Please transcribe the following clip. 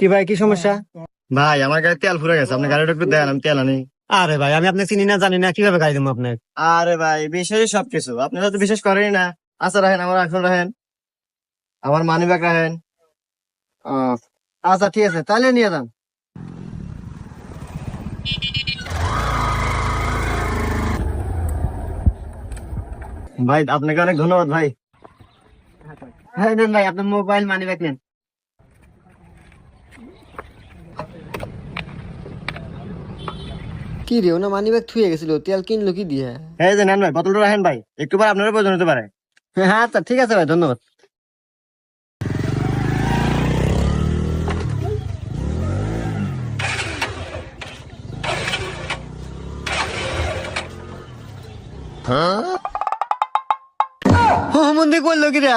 কি ভাই, কি সমস্যা? ভাই আমার গাড়ি তেল ফুরে গেছে, আপনি গাড়িটা একটু দেন, আমি তেল আনি। আরে ভাই, আমি আপনাকে চিনি না, জানি না, কিভাবে গাড়ি দেবো আপনাকে? আরে ভাই বিশ্বাসই সবকিছু, আপনারা তো বিশ্বাস করেনই না। আচ্ছা রাখেন, আমার এখন রাখেন, আমার মানি ব্যাগ রাখেন। আহ, আচ্ছা ঠিক আছে, তাহলে নিয়ে যান। ভাই আপনাকে অনেক ধন্যবাদ ভাই। হ্যাঁ নেন ভাই, আপনার মোবাইল মানি ব্যাগ নেন। কি রে, ওনা মানি ব্যাগ থুয়ে গেছিল, তেল কিনলো কি দিয়ে? এই যে নেন ভাই, বোতলটা রাখেন ভাই, একটু পর আপনারও প্রয়োজন হতে পারে। হ্যাঁ আচ্ছা ঠিক আছে ভাই, ধন্যবাদ। ও মন্দির করলো কি রে?